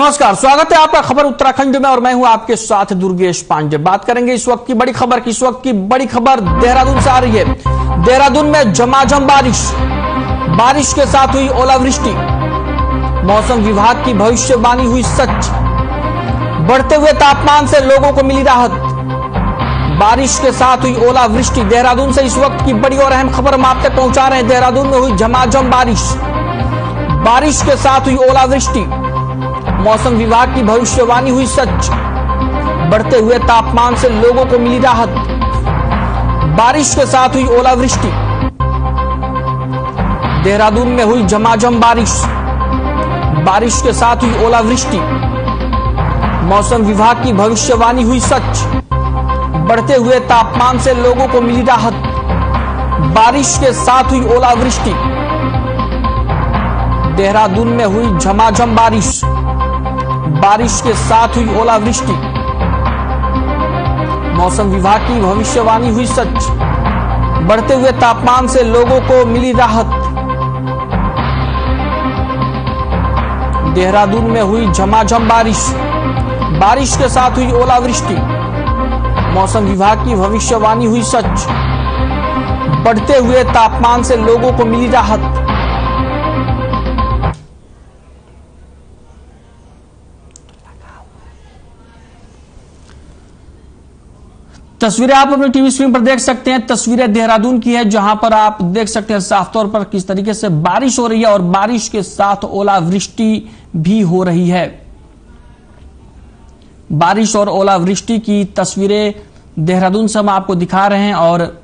नमस्कार, स्वागत है आपका खबर उत्तराखंड में और मैं हूं आपके साथ दुर्गेश पांडे। बात करेंगे इस वक्त की बड़ी खबर की। इस वक्त की बड़ी खबर देहरादून से आ रही है। देहरादून में झमाझम बारिश के साथ हुई ओलावृष्टि। मौसम विभाग की भविष्यवाणी हुई सच। बढ़ते हुए तापमान से लोगों को मिली राहत। बारिश के साथ हुई ओलावृष्टि। देहरादून से इस वक्त की बड़ी और अहम खबर हम आप तक पहुंचा रहे हैं। देहरादून में हुई झमाझम बारिश के साथ हुई ओलावृष्टि। मौसम विभाग की भविष्यवाणी हुई सच। बढ़ते हुए तापमान से लोगों को मिली राहत। बारिश के साथ हुई ओलावृष्टि। देहरादून में हुई झमाझम बारिश के साथ हुई ओलावृष्टि। मौसम विभाग की भविष्यवाणी हुई सच। बढ़ते हुए तापमान से लोगों को मिली राहत। बारिश के साथ हुई ओलावृष्टि। देहरादून में हुई झमाझम बारिश के साथ हुई ओलावृष्टि। मौसम विभाग की भविष्यवाणी हुई सच। बढ़ते हुए तापमान से लोगों को मिली राहत। देहरादून में हुई झमाझम बारिश के साथ हुई ओलावृष्टि। मौसम विभाग की भविष्यवाणी हुई सच। बढ़ते हुए तापमान से लोगों को मिली राहत। तस्वीरें आप अपनी टीवी स्क्रीन पर देख सकते हैं। तस्वीरें देहरादून की है, जहां पर आप देख सकते हैं साफ तौर पर किस तरीके से बारिश हो रही है और बारिश के साथ ओलावृष्टि भी हो रही है। बारिश और ओलावृष्टि की तस्वीरें देहरादून से हम आपको दिखा रहे हैं और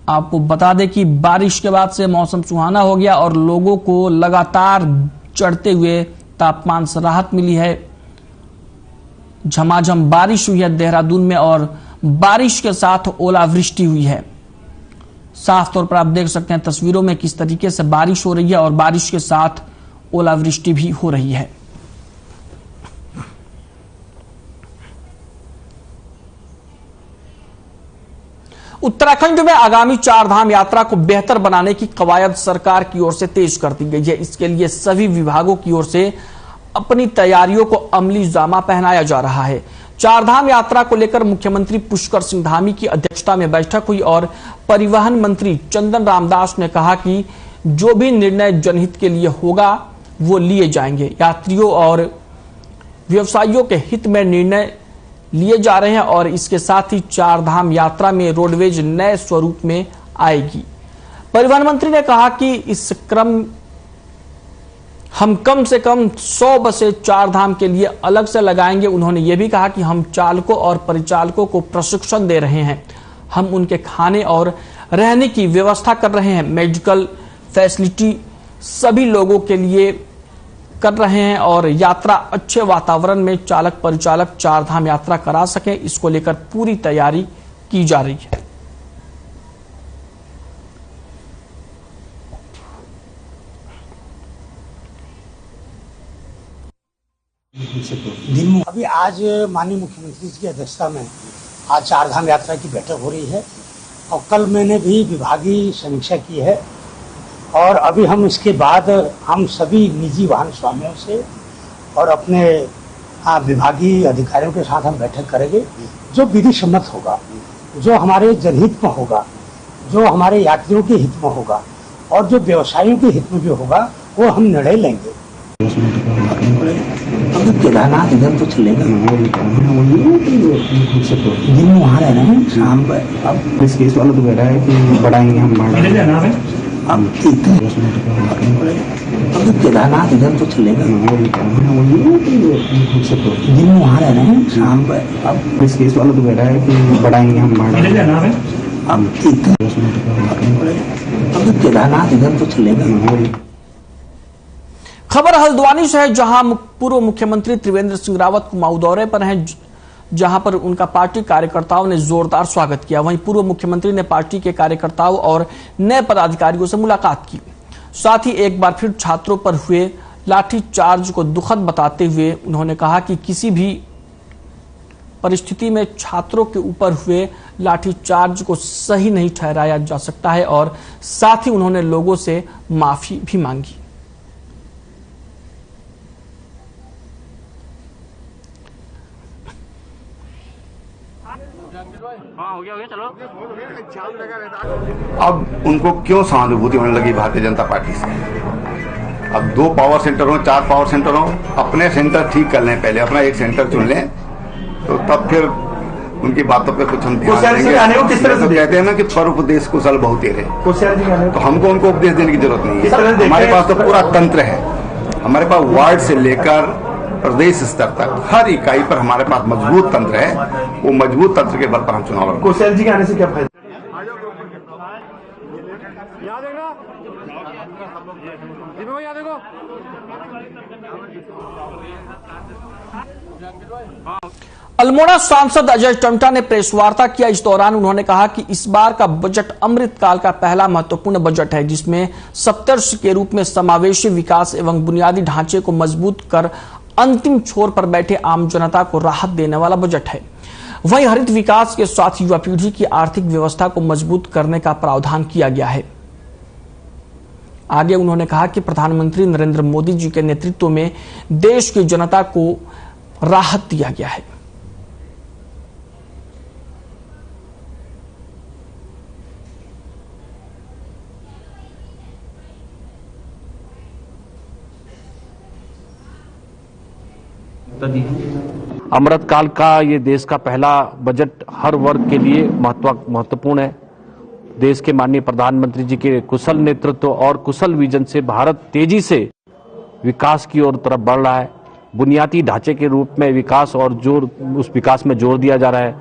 आपको बता दें कि बारिश के बाद से मौसम सुहाना हो गया और लोगों को लगातार चढ़ते हुए तापमान से राहत मिली है। झमाझम बारिश हुई है देहरादून में और बारिश के साथ ओलावृष्टि हुई है। साफ तौर पर आप देख सकते हैं तस्वीरों में किस तरीके से बारिश हो रही है और बारिश के साथ ओलावृष्टि भी हो रही है। उत्तराखंड में आगामी चारधाम यात्रा को बेहतर बनाने की कवायद सरकार की ओर से तेज कर दी गई है। इसके लिए सभी विभागों की ओर से अपनी तैयारियों को अमली जामा पहनाया जा रहा है। चारधाम यात्रा को लेकर मुख्यमंत्री पुष्कर सिंह धामी की अध्यक्षता में बैठक हुई और परिवहन मंत्री चंदन रामदास ने कहा कि जो भी निर्णय जनहित के लिए होगा वो लिए जाएंगे। यात्रियों और व्यवसायियों के हित में निर्णय लिए जा रहे हैं और इसके साथ ही चारधाम यात्रा में रोडवेज नए स्वरूप में आएगी। परिवहन मंत्री ने कहा कि इस क्रम हम कम से कम 100 बसें चारधाम के लिए अलग से लगाएंगे। उन्होंने ये भी कहा कि हम चालकों और परिचालकों को प्रशिक्षण दे रहे हैं। हम उनके खाने और रहने की व्यवस्था कर रहे हैं। मेडिकल फैसिलिटी सभी लोगों के लिए कर रहे हैं और यात्रा अच्छे वातावरण में चालक परिचालक चारधाम यात्रा करा सकें, इसको लेकर पूरी तैयारी की जा रही है। अभी आज माननीय मुख्यमंत्री जी की अध्यक्षता में आज चारधाम यात्रा की बैठक हो रही है और कल मैंने भी विभागीय समीक्षा की है और अभी हम इसके बाद हम सभी निजी वाहन स्वामियों से और अपने विभागीय अधिकारियों के साथ हम बैठक करेंगे। जो विधि सम्मत होगा, जो हमारे जनहित में होगा, जो हमारे यात्रियों के हित में होगा और जो व्यवसायियों के हित में भी होगा, वो हम निर्णय लेंगे। केदारनाथ इधर तो चलेगा, दिन में वहाँ रहना है, शाम को अब इस केस वाला तो कह रहा है कि बढ़ाएंगे हम अब ठीक है। अब केदारनाथ इधर तो चलेगा, दिन में वहाँ रहना है, शाम को अब इस केस वाला तो कह रहा है कि बढ़ाएंगे हम अब ठीक है। अब केदारनाथ इधर तो चलेगा। खबर हल्द्वानी से है, जहां पूर्व मुख्यमंत्री त्रिवेंद्र सिंह रावत कुमाऊं दौरे पर हैं, जहां पर उनका पार्टी कार्यकर्ताओं ने जोरदार स्वागत किया। वहीं पूर्व मुख्यमंत्री ने पार्टी के कार्यकर्ताओं और नए पदाधिकारियों से मुलाकात की। साथ ही एक बार फिर छात्रों पर हुए लाठीचार्ज को दुखद बताते हुए उन्होंने कहा कि किसी भी परिस्थिति में छात्रों के ऊपर हुए लाठीचार्ज को सही नहीं ठहराया जा सकता है और साथ ही उन्होंने लोगों से माफी भी मांगी। अब उनको क्यों सहानुभूति होने लगी भारतीय जनता पार्टी से? अब 2 पावर सेंटर हो, 4 पावर सेंटर हो, अपने सेंटर ठीक कर लें, पहले अपना एक सेंटर चुन लें, तो तब फिर उनकी बातों पे कुछ हम ध्यान देंगे। किस तरह से कहते हैं ना कि परोपदेश कुशल बहुतेरे, तो हमको उनको उपदेश देने की जरूरत नहीं है। हमारे पास तो पूरा तंत्र है, हमारे पास वार्ड से लेकर प्रदेश स्तर तक हर इकाई पर हमारे पास मजबूत तंत्र है। वो मजबूत तंत्र के बल पर हम चुनाव लड़ेंगे। कुशल जी के आने से क्या फायदा? अल्मोड़ा सांसद अजय टम्टा ने प्रेस वार्ता किया। इस दौरान उन्होंने कहा कि इस बार का बजट अमृतकाल का पहला महत्वपूर्ण बजट है, जिसमें सप्तर्षि के रूप में समावेशी विकास एवं बुनियादी ढांचे को मजबूत कर अंतिम छोर पर बैठे आम जनता को राहत देने वाला बजट है। वहीं हरित विकास के साथ युवा पीढ़ी की आर्थिक व्यवस्था को मजबूत करने का प्रावधान किया गया है। आगे उन्होंने कहा कि प्रधानमंत्री नरेंद्र मोदी जी के नेतृत्व में देश की जनता को राहत दिया गया है। अमृतकाल का ये देश का पहला बजट हर वर्ग के लिए महत्वपूर्ण है। देश के माननीय प्रधानमंत्री जी के कुशल नेतृत्व और कुशल विजन से भारत तेजी से विकास की ओर तरफ बढ़ रहा है। बुनियादी ढांचे के रूप में विकास और उस विकास में जोर दिया जा रहा है।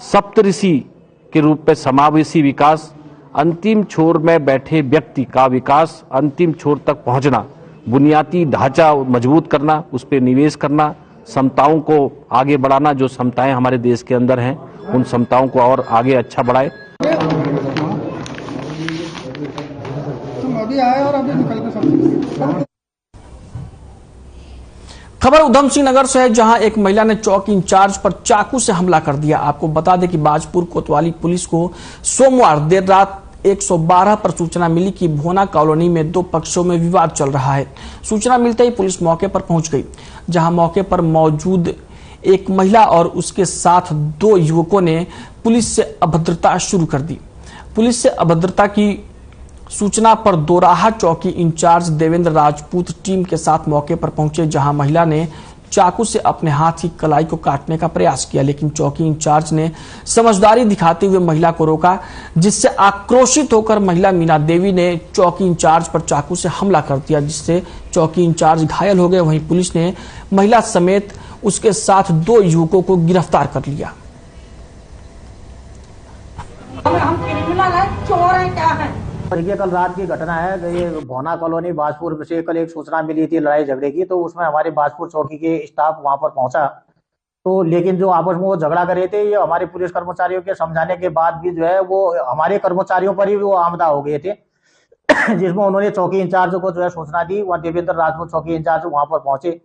सप्तऋषि के रूप में समावेशी विकास, अंतिम छोर में बैठे व्यक्ति का विकास, अंतिम छोर तक पहुंचना, बुनियादी ढांचा मजबूत करना, उस पर निवेश करना, समताओं को आगे बढ़ाना। जो समताएं हमारे देश के अंदर हैं, उन समताओं को और आगे अच्छा बढ़ाए। खबर उधम सिंह नगर से है, जहां एक महिला ने चौकी इंचार्ज पर चाकू से हमला कर दिया। आपको बता दें कि बाजपुर कोतवाली पुलिस को सोमवार देर रात 112 पर सूचना मिली कि भोना कॉलोनी में 2 पक्षों में विवाद चल रहा है। सूचना मिलते ही पुलिस मौके पर पहुंच गई, जहां मौके पर मौजूद एक महिला और उसके साथ 2 युवकों ने पुलिस से अभद्रता शुरू कर दी। पुलिस से अभद्रता की सूचना पर दोराहा चौकी इंचार्ज देवेंद्र राजपूत टीम के साथ मौके पर पहुंचे, जहां महिला ने चाकू से अपने हाथ की कलाई को काटने का प्रयास किया, लेकिन चौकी इंचार्ज ने समझदारी दिखाते हुए महिला को रोका, जिससे आक्रोशित होकर महिला मीना देवी ने चौकी इंचार्ज पर चाकू से हमला कर दिया, जिससे चौकी इंचार्ज घायल हो गए। वहीं पुलिस ने महिला समेत उसके साथ 2 युवकों को गिरफ्तार कर लिया। हम क्रिमिनल है, चोर है, क्या है? देखिए, कल रात की घटना है। ये भोना कॉलोनी बाजपुर से कल एक सूचना मिली थी लड़ाई झगड़े की, तो उसमें हमारे बाजपुर चौकी के स्टाफ वहां पर पहुंचा, तो लेकिन जो आपस में वो झगड़ा कर रहे थे, ये हमारे पुलिस कर्मचारियों के समझाने के बाद भी जो है वो हमारे कर्मचारियों पर ही वो आमदा हो गए थे, जिसमें उन्होंने चौकी इंचार्ज को जो है सूचना दी। वह देवेंद्र राजपूत चौकी इंचार्ज वहां पर पहुंचे।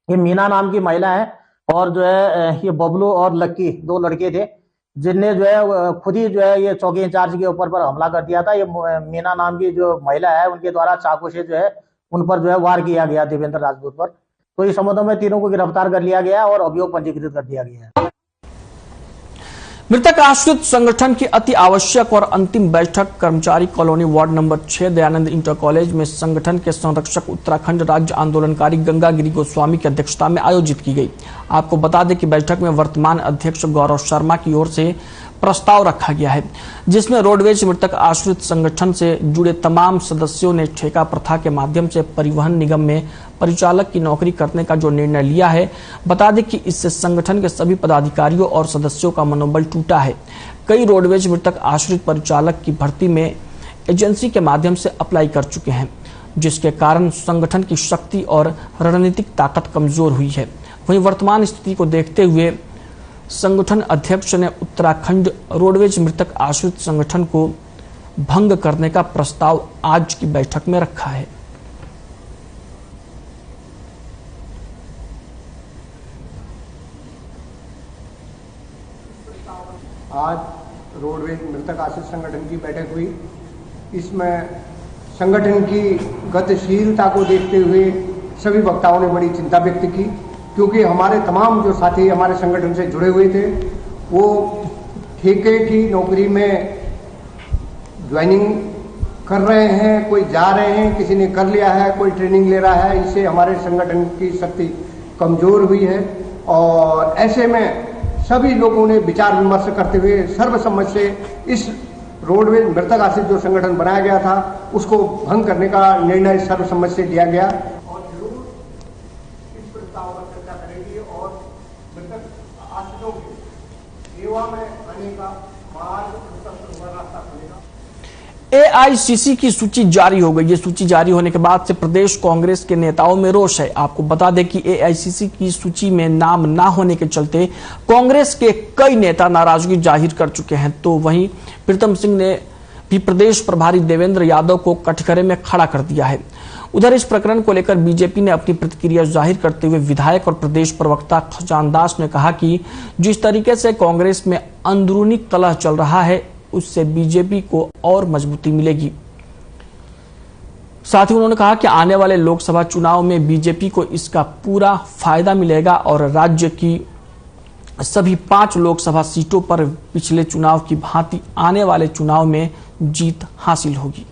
ये मीना नाम की महिला है और जो है ये बबलू और लक्की 2 लड़के थे, जिनने जो है खुद ही जो है ये चौकी इंचार्ज के ऊपर पर हमला कर दिया था। ये मीना नाम की जो महिला है, उनके द्वारा चाकू से जो है उन पर जो है वार किया गया देवेंद्र राजपूत पर। तो इस संबंध में तीनों को गिरफ्तार कर लिया गया और अभियोग पंजीकृत कर दिया गया है। मृतक आश्रित संगठन की अति आवश्यक और अंतिम बैठक कर्मचारी colony ward number 6 Dayanand inter college में संगठन के संरक्षक उत्तराखंड राज्य आंदोलनकारी गंगागिरी गोस्वामी की अध्यक्षता में आयोजित की गई। आपको बता दें कि बैठक में वर्तमान अध्यक्ष गौरव शर्मा की ओर से प्रस्ताव रखा गया है, जिसमें रोडवेज मृतक आश्रित संगठन से जुड़े तमाम सदस्यों ने ठेका प्रथा के माध्यम से परिवहन निगम में परिचालक की नौकरी करने का जो निर्णय लिया है। बता दें कि इससे संगठन के सभी पदाधिकारियों और सदस्यों का मनोबल टूटा है। कई रोडवेज मृतक आश्रित परिचालक की भर्ती में एजेंसी के माध्यम से अप्लाई कर चुके हैं, जिसके कारण संगठन की शक्ति और रणनीतिक ताकत कमजोर हुई है। वहीं वर्तमान स्थिति को देखते हुए संगठन अध्यक्ष ने उत्तराखंड रोडवेज मृतक आश्रित संगठन को भंग करने का प्रस्ताव आज की बैठक में रखा है। आज रोडवेज मृतक आश्रित संगठन की बैठक हुई। इसमें संगठन की गतिशीलता को देखते हुए सभी वक्ताओं ने बड़ी चिंता व्यक्त की, क्योंकि हमारे तमाम जो साथी हमारे संगठन से जुड़े हुए थे वो ठेके की नौकरी में ज्वाइनिंग कर रहे हैं, कोई जा रहे हैं, किसी ने कर लिया है, कोई ट्रेनिंग ले रहा है। इससे हमारे संगठन की शक्ति कमजोर हुई है और ऐसे में सभी लोगों ने विचार विमर्श करते हुए सर्वसम्मति से इस रोडवेज मृतक आश्रित जो संगठन बनाया गया था उसको भंग करने का निर्णय सर्वसम्मति से लिया गया और जरूर इस प्रस्ताव पर चर्चा करेंगे और मृतक आश्रितों की सेवा में आने का मार्ग रास्ता खुलेगा। एआईसीसी की सूची जारी हो गई। ये सूची जारी होने के बाद से प्रदेश कांग्रेस के नेताओं में रोष है। आपको बता दें कि एआईसीसी की सूची में नाम ना होने के चलते कांग्रेस के कई नेता नाराजगी जाहिर कर चुके हैं। तो वहीं प्रीतम सिंह ने भी प्रदेश प्रभारी देवेंद्र यादव को कटघरे में खड़ा कर दिया है। उधर इस प्रकरण को लेकर बीजेपी ने अपनी प्रतिक्रिया जाहिर करते हुए विधायक और प्रदेश प्रवक्ता खजान दास ने कहा कि जिस तरीके से कांग्रेस में अंदरूनी कलह चल रहा है उससे बीजेपी को और मजबूती मिलेगी। साथ ही उन्होंने कहा कि आने वाले लोकसभा चुनाव में बीजेपी को इसका पूरा फायदा मिलेगा और राज्य की सभी 5 लोकसभा सीटों पर पिछले चुनाव की भांति आने वाले चुनाव में जीत हासिल होगी।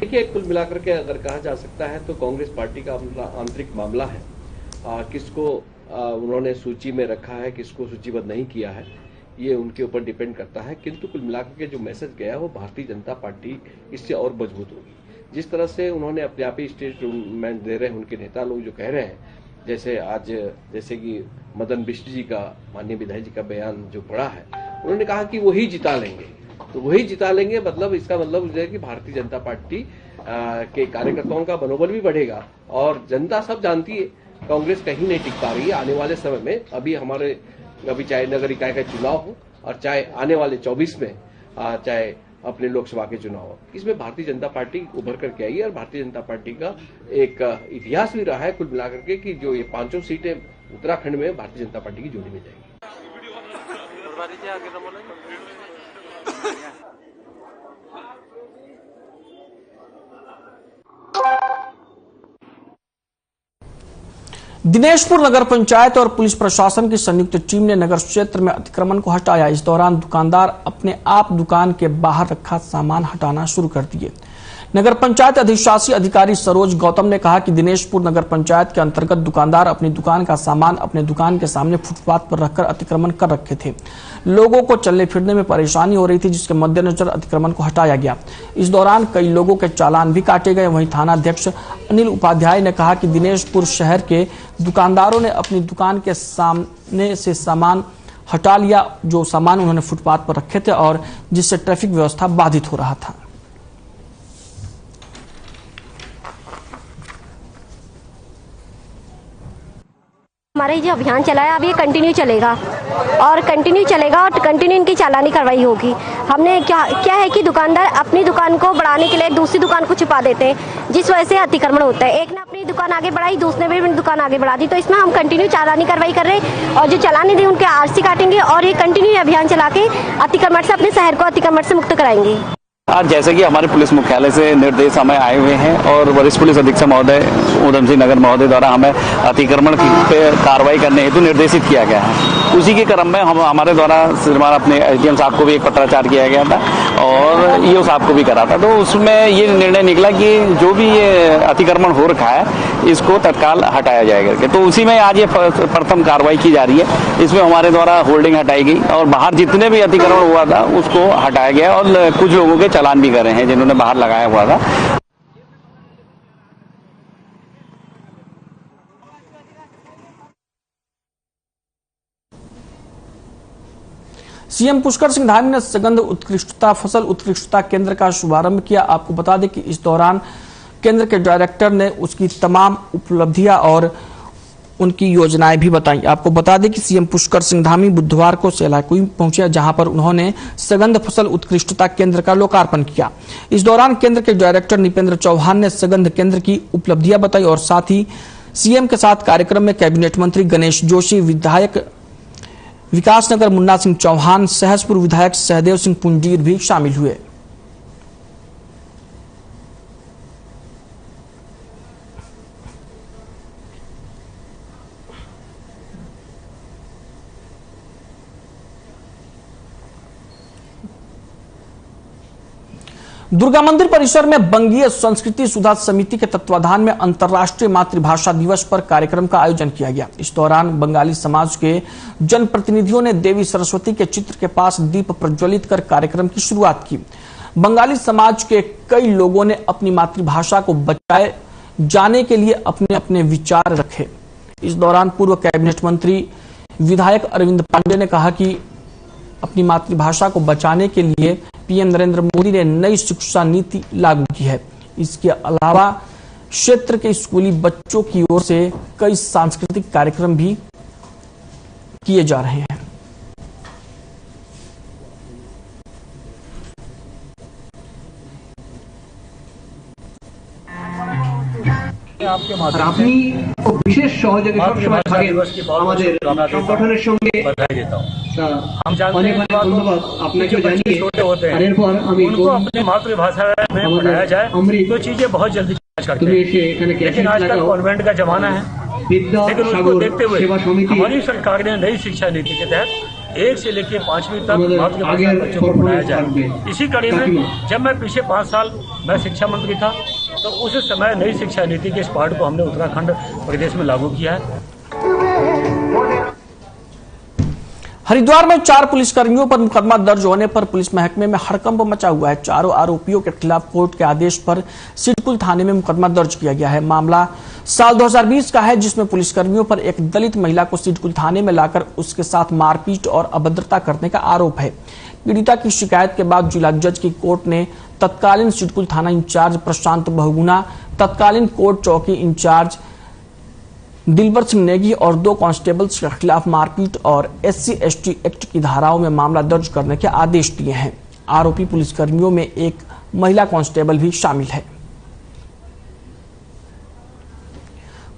देखिए, कुल मिलाकर के अगर कहा जा सकता है तो कांग्रेस पार्टी का आंतरिक मामला है। किसको उन्होंने सूची में रखा है, किसको सूचीबद्ध नहीं किया है, ये उनके ऊपर डिपेंड करता है। किंतु कुल मिलाकर के जो मैसेज गया वो भारतीय जनता पार्टी इससे और मजबूत होगी। जिस तरह से उन्होंने अपने आप ही स्टेटमेंट दे रहे हैं उनके नेता लोग जो कह रहे हैं, जैसे कि मदन बिष्ट जी का, माननीय विधायक जी का बयान जो पड़ा है, उन्होंने कहा कि वही जिता लेंगे। तो वही जिता लेंगे मतलब इसका मतलब है कि भारतीय जनता पार्टी के कार्यकर्ताओं का मनोबल भी बढ़ेगा और जनता सब जानती है कांग्रेस कहीं नहीं टिक पा रही है आने वाले समय में। अभी चाहे नगर इकाई का चुनाव हो और चाहे आने वाले 24 में चाहे अपने लोकसभा के चुनाव हो, इसमें भारतीय जनता पार्टी उभर करके आई है और भारतीय जनता पार्टी का एक इतिहास भी रहा है कुल मिलाकर के कि जो ये 5 सीटें उत्तराखंड में भारतीय जनता पार्टी की जोड़ी में जाएगी। दिनेशपुर नगर पंचायत और पुलिस प्रशासन की संयुक्त टीम ने नगर क्षेत्र में अतिक्रमण को हटाया। इस दौरान दुकानदार अपने आप दुकान के बाहर रखा सामान हटाना शुरू कर दिए। नगर पंचायत अधिशासी अधिकारी सरोज गौतम ने कहा कि दिनेशपुर नगर पंचायत के अंतर्गत दुकानदार अपनी दुकान का सामान अपने दुकान के सामने फुटपाथ पर रखकर अतिक्रमण कर रखे थे। लोगों को चलने फिरने में परेशानी हो रही थी, जिसके मद्देनजर अतिक्रमण को हटाया गया। इस दौरान कई लोगों के चालान भी काटे गए। वहीं थानाध्यक्ष अनिल उपाध्याय ने कहा कि दिनेशपुर शहर के दुकानदारों ने अपनी दुकान के सामने से सामान हटा लिया, जो सामान उन्होंने फुटपाथ पर रखे थे और जिससे ट्रैफिक व्यवस्था बाधित हो रहा था। हमारा ये जो अभियान चला है अब ये कंटिन्यू चलेगा और कंटिन्यू इनकी चालानी कार्रवाई होगी। हमने क्या है कि दुकानदार अपनी दुकान को बढ़ाने के लिए दूसरी दुकान को छिपा देते हैं, जिस वजह से अतिक्रमण होता है। एक ने अपनी दुकान आगे बढ़ाई, दूसरे ने भी दुकान आगे बढ़ा दी। तो इसमें हम कंटिन्यू चालानी कार्रवाई कर रहे हैं और जो चालानी दी उनके आरसी काटेंगे और ये कंटिन्यू अभियान चला के अतिक्रमण से अपने शहर को अतिक्रमण से मुक्त कराएंगे। आज जैसे कि हमारे पुलिस मुख्यालय से निर्देश हमें आए हुए हैं और वरिष्ठ पुलिस अधीक्षक महोदय उधम सिंह नगर महोदय द्वारा हमें अतिक्रमण पे कार्रवाई करने हेतु निर्देशित किया गया है। उसी के क्रम में हमारे द्वारा श्रीमान अपने एसडीएम साहब को भी एक पत्राचार किया गया था और ईओ साहब को भी करा था। तो उसमें ये निर्णय निकला कि जो भी ये अतिक्रमण हो रखा है इसको तत्काल हटाया जाएगा। तो उसी में आज ये प्रथम कार्रवाई की जा रही है। इसमें हमारे द्वारा होल्डिंग हटाई गई और बाहर जितने भी अतिक्रमण हुआ था उसको हटाया गया और कुछ लोगों के चालान भी कर रहे हैं जिन्होंने बाहर लगाया हुआ था। सीएम पुष्कर सिंह धामी ने सगंध उत्कृष्टता फसल उत्कृष्टता केंद्र का शुभारंभ किया। आपको बता दें कि इस दौरान केंद्र के डायरेक्टर ने उसकी तमाम उपलब्धियां और उनकी योजनाएं भी बताई। आपको बता दें कि सीएम पुष्कर सिंह धामी बुधवार को सेलाकुई पहुंचे, जहां पर उन्होंने सगंध फसल उत्कृष्टता केंद्र का लोकार्पण किया। इस दौरान केंद्र के डायरेक्टर निपेंद्र चौहान ने सगंध केंद्र की उपलब्धियां बताई और साथ ही सीएम के साथ कार्यक्रम में कैबिनेट मंत्री गणेश जोशी, विधायक विकासनगर मुन्ना सिंह चौहान, सहसपुर विधायक सहदेव सिंह पुंजीर भी शामिल हुए। दुर्गा मंदिर परिसर में बंगीय संस्कृति सुधार समिति के तत्वाधान में अंतर्राष्ट्रीय मातृभाषा दिवस पर कार्यक्रम का आयोजन किया गया। इस दौरान बंगाली समाज के जनप्रतिनिधियों ने देवी सरस्वती के चित्र के पास दीप प्रज्वलित कर कार्यक्रम की शुरुआत की। बंगाली समाज के कई लोगों ने अपनी मातृभाषा को बचाए जाने के लिए अपने अपने विचार रखे। इस दौरान पूर्व कैबिनेट मंत्री विधायक अरविंद पांडे ने कहा कि अपनी मातृभाषा को बचाने के लिए पीएम नरेंद्र मोदी ने नई शिक्षा नीति लागू की है। इसके अलावा क्षेत्र के स्कूली बच्चों की ओर से कई सांस्कृतिक कार्यक्रम भी किए जा रहे हैं। আপনি বিশেষ সহযোগিতা সবসময় থাকেন আমাদের সংগঠনের সঙ্গে অনেক অনেক ধন্যবাদ আপনাকে জানিয়ে আর এরপর আমি अपनी मातृभाषा में पढ़ाया जाए तो चीजें बहुत जल्दी करते हैं। लेकिन आजकल कॉन्वेंट का जमाना है, लेकिन उसको देखते हुए हमारी सरकार ने नई शिक्षा नीति के तहत 1 से लेकर 5वीं तक मातृभाषा बच्चों को पढ़ाया जाए। इसी कड़ी में जब मैं पिछले 5 साल मैं शिक्षा मंत्री था तो उस समय नई शिक्षा नीति के इस पार्ट को हमने उत्तराखंड प्रदेश में लागू किया है। हरिद्वार में 4 पुलिसकर्मियों पर मुकदमा दर्ज होने पर पुलिस महकमे में हड़कंप मचा हुआ है। चारों आरोपियों के खिलाफ कोर्ट के आदेश पर सिडकुल थाने में मुकदमा दर्ज किया गया है। मामला साल 2020 का है, जिसमें पुलिसकर्मियों पर एक दलित महिला को सिडकुल थाने में लाकर उसके साथ मारपीट और अभद्रता करने का आरोप है। पीड़िता की शिकायत के बाद जिला जज की कोर्ट ने तत्कालीन सिडकुल थाना इंचार्ज प्रशांत बहुगुणा, तत्कालीन कोर्ट चौकी इंचार्ज दिलबर सिंह नेगी और 2 कांस्टेबल्स के खिलाफ मारपीट और SC/ST एक्ट की धाराओं में मामला दर्ज करने के आदेश दिए हैं। आरोपी पुलिसकर्मियों में एक महिला कांस्टेबल भी शामिल है।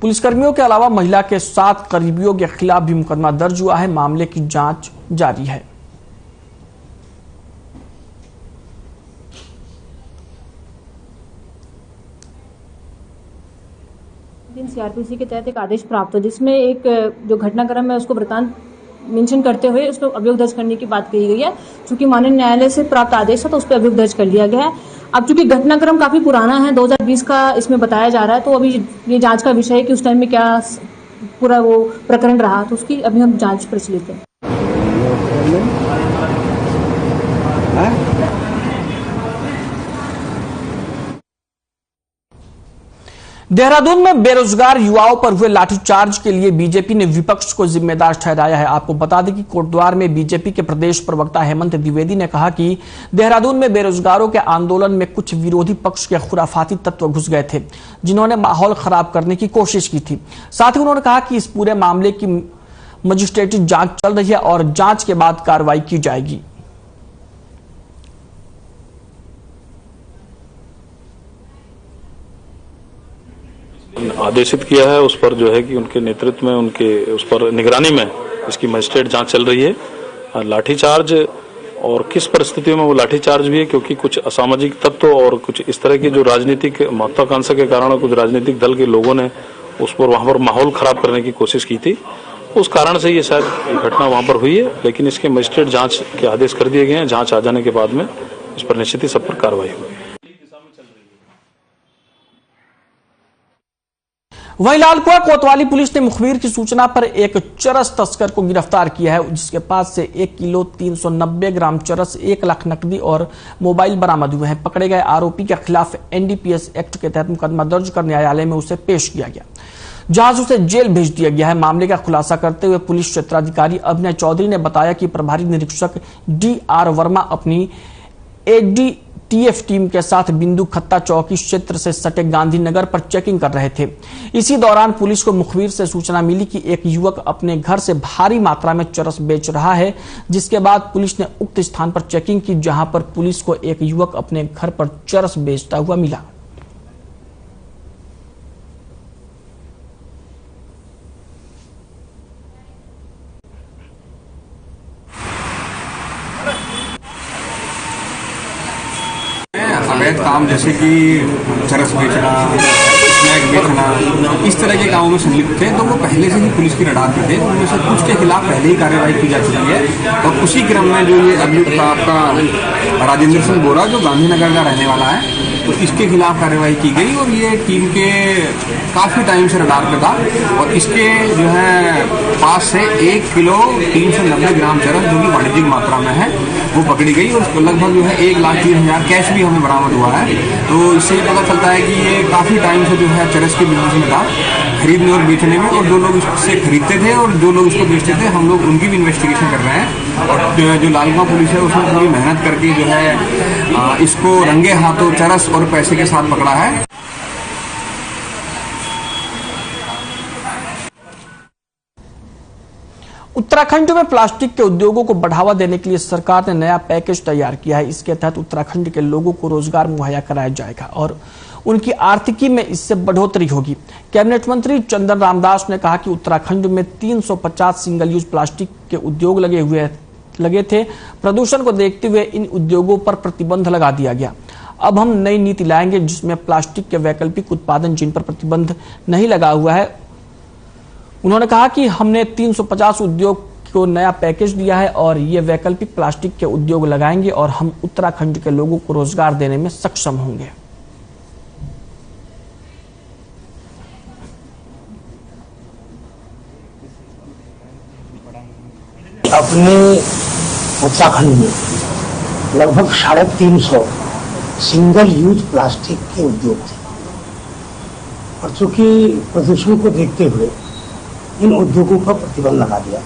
पुलिसकर्मियों के अलावा महिला के 7 करीबियों के खिलाफ भी मुकदमा दर्ज हुआ है। मामले की जांच जारी है। CRPC के तहत एक आदेश प्राप्त हो, जिसमें एक जो घटनाक्रम है उसको वृतांत मेंशन करते हुए उसको अभियोग दर्ज करने की बात कही गई है। चूंकि माननीय न्यायालय से प्राप्त आदेश है तो उस पर अभियोग दर्ज कर लिया गया है। अब चूंकि घटनाक्रम काफी पुराना है, 2020 का इसमें बताया जा रहा है, तो अभी ये जांच का विषय है कि उस टाइम में क्या पूरा वो प्रकरण रहा, तो उसकी अभी हम जांच प्रचलित है। देहरादून में बेरोजगार युवाओं पर हुए लाठीचार्ज के लिए बीजेपी ने विपक्ष को जिम्मेदार ठहराया है। आपको बता दें कि कोटद्वार में बीजेपी के प्रदेश प्रवक्ता हेमंत द्विवेदी ने कहा कि देहरादून में बेरोजगारों के आंदोलन में कुछ विरोधी पक्ष के खुराफाती तत्व घुस गए थे, जिन्होंने माहौल खराब करने की कोशिश की थी। साथ ही उन्होंने कहा कि इस पूरे मामले की मजिस्ट्रेटी जांच चल रही है और जांच के बाद कार्रवाई की जाएगी। आदेशित किया है उस पर जो है कि उनके नेतृत्व में उनके उस पर निगरानी में इसकी मजिस्ट्रेट जांच चल रही है। लाठीचार्ज और किस परिस्थितियों में वो लाठीचार्ज भी है, क्योंकि कुछ असामाजिक तत्व और कुछ इस तरह की जो राजनीतिक महत्वाकांक्षा के कारण कुछ राजनीतिक दल के लोगों ने उस पर वहां पर माहौल खराब करने की कोशिश की थी। उस कारण से ये शायद घटना वहां पर हुई है, लेकिन इसके मजिस्ट्रेट जांच के आदेश कर दिए गए हैं। जांच आ जाने के बाद में इस पर निश्चित ही सब पर कार्रवाई होगी। वहीं लालकुआ कोतवाली पुलिस ने मुखबिर की सूचना पर एक चरस तस्कर को गिरफ्तार किया है, जिसके पास से 1 किलो 390 ग्राम चरस, 1 लाख नकदी और मोबाइल बरामद हुए हैं। पकड़े गए आरोपी के खिलाफ NDPS एक्ट के तहत मुकदमा दर्ज कर न्यायालय में उसे पेश किया गया, जहां से उसे जेल भेज दिया गया है। मामले का खुलासा करते हुए पुलिस क्षेत्राधिकारी अभिनय चौधरी ने बताया कि प्रभारी निरीक्षक DR वर्मा अपनी ADTF टीम के साथ बिंदु खत्ता चौकी क्षेत्र से सटे गांधीनगर पर चेकिंग कर रहे थे। इसी दौरान पुलिस को मुखबिर से सूचना मिली कि एक युवक अपने घर से भारी मात्रा में चरस बेच रहा है, जिसके बाद पुलिस ने उक्त स्थान पर चेकिंग की, जहां पर पुलिस को एक युवक अपने घर पर चरस बेचता हुआ मिला। अवैध काम जैसे कि चरस बेचना, स्नैक बेचना, इस तरह के कामों में संलिप्त थे, तो वो पहले से ही पुलिस की रडार पे थे। उनमें से कुछ के खिलाफ पहले ही कार्रवाई की जा चुकी है और उसी क्रम में जो ये अभियुक्त आपका राजेंद्र सिंह बोरा जो गांधीनगर का रहने वाला है, तो इसके खिलाफ कार्रवाई की गई और ये टीम के काफी टाइम से रडार पे था और इसके जो है पास से 1 किलो 390 ग्राम चरस जो कि वाणिज्यिक मात्रा में है वो पकड़ी गई और उसको लगभग जो है 1,03,000 कैश भी हमें बरामद हुआ है। तो इससे पता चलता है कि ये काफी टाइम से जो है चरस के बिजनेस में था, खरीदने और बेचने में, और जो लोग इससे खरीदते थे और जो लोग इसको बेचते थे हम लोग उनकी भी इन्वेस्टिगेशन कर रहे हैं। और जो लालगांव पुलिस है उसने पूरी मेहनत करके जो है इसको रंगे हाथों चरस और पैसे के साथ पकड़ा है। उत्तराखंड में प्लास्टिक के उद्योगों को बढ़ावा देने के लिए सरकार ने नया पैकेज तैयार किया है। इसके तहत उत्तराखंड के लोगों को रोजगार मुहैया कराया जाएगा और उनकी आर्थिकी में इससे बढ़ोतरी होगी। कैबिनेट मंत्री चंदन रामदास ने कहा कि उत्तराखंड में 350 सिंगल यूज प्लास्टिक के उद्योग लगे थे। प्रदूषण को देखते हुए इन उद्योगों पर प्रतिबंध लगा दिया गया। अब हम नई नीति लाएंगे जिसमें प्लास्टिक के वैकल्पिक उत्पादन जिन पर प्रतिबंध नहीं लगा हुआ है। उन्होंने कहा कि हमने 350 उद्योग को नया पैकेज दिया है और ये वैकल्पिक प्लास्टिक के उद्योग लगाएंगे और हम उत्तराखंड के लोगों को रोजगार देने में सक्षम होंगे। अपने उत्तराखंड में लगभग 350 सिंगल यूज प्लास्टिक के उद्योग थे और चूंकि प्रदूषण को देखते हुए इन उद्योगों पर प्रतिबंध लगा दिया।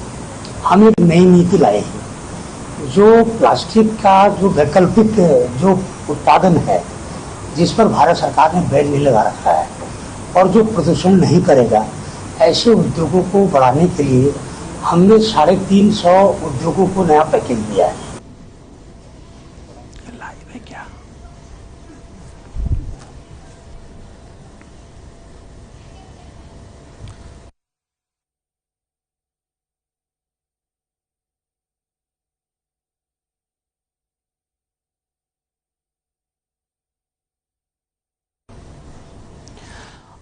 हम एक नई नीति लाए हैं जो प्लास्टिक का जो वैकल्पिक जो उत्पादन है जिस पर भारत सरकार ने बैन नहीं लगा रखा है और जो प्रदूषण नहीं करेगा, ऐसे उद्योगों को बढ़ाने के लिए हमने 350 उद्योगों को नया पैकेज दिया है।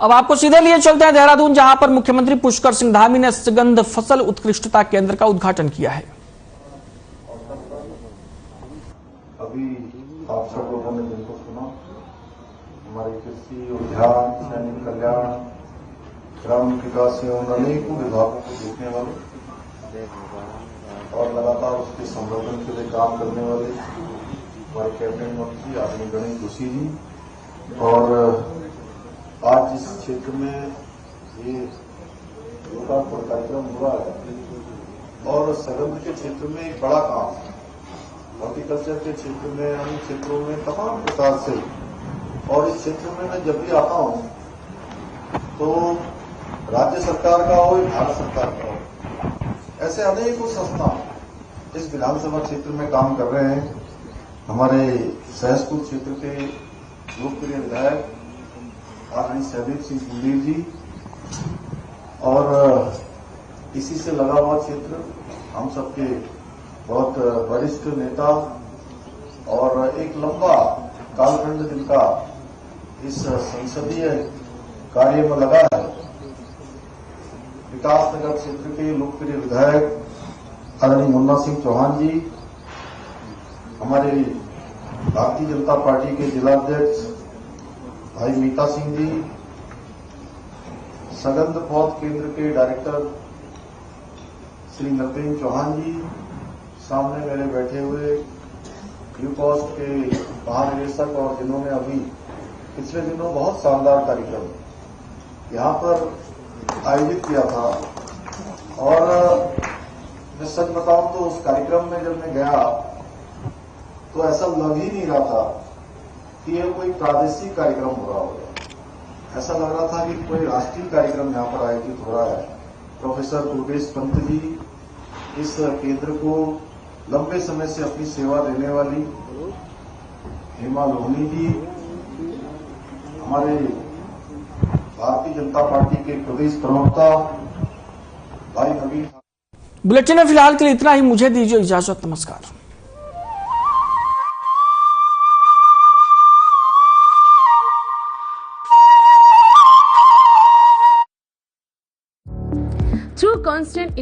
अब आपको सीधे लिए चलते हैं देहरादून, जहां पर मुख्यमंत्री पुष्कर सिंह धामी ने सुगंध फसल उत्कृष्टता केंद्र का उद्घाटन किया है। अभी आप सब लोगों ने जिनको सुना, हमारे कृषि, उद्यान, सैनिक कल्याण, ग्राम विकास एवं अनेकों विभागों को देखने वाले और लगातार उसके संवर्धन के लिए काम करने वाले हमारे कैबिनेट मंत्री आदरणीय गणेश जोशी जी, और आज जिस क्षेत्र में ये लोकार्पण कार्यक्रम हुआ है और सगंध के क्षेत्र में एक बड़ा काम, हॉर्टिकल्चर के क्षेत्र में, अन्य क्षेत्रों में तमाम प्रकार से, और इस क्षेत्र में मैं जब भी आता हूं तो राज्य सरकार का हो या भारत सरकार का हो, ऐसे अनेकों संस्था इस विधानसभा क्षेत्र में काम कर रहे हैं। हमारे सहसपुर क्षेत्र के लोकप्रिय विधायक आदरणीय सहदेव सिंह कुलदीप जी और इसी से लगा हुआ क्षेत्र हम सबके बहुत वरिष्ठ नेता और एक लंबा कालखंड जिनका इस संसदीय कार्य में लगा है, विकासनगर क्षेत्र के लोकप्रिय विधायक आदरणीय मुन्ना सिंह चौहान जी, हमारे भारतीय जनता पार्टी के जिलाध्यक्ष भाई मीता सिंह जी, सगंध पौध केंद्र के डायरेक्टर श्री नरपेन चौहान जी, सामने मेरे बैठे हुए यूकॉस्ट के महानिदेशक और जिन्होंने अभी पिछले दिनों बहुत शानदार कार्यक्रम यहाँ पर आयोजित किया था। और मैं सच बताऊं तो उस कार्यक्रम में जब मैं गया तो ऐसा लग ही नहीं रहा था कि यह कोई प्रादेशिक कार्यक्रम हो रहा होगा। ऐसा लग रहा था कि कोई राष्ट्रीय कार्यक्रम यहाँ पर आयोजित हो रहा है। प्रोफेसर दुर्गेश पंत जी, इस केंद्र को लंबे समय से अपनी सेवा देने वाली हेमा लोहनी जी, हमारे भारतीय जनता पार्टी के प्रदेश प्रवक्ता भाई नवीन। बुलेटिन में फिलहाल के लिए इतना ही। मुझे दीजिए इजाजत। नमस्कार। Through constant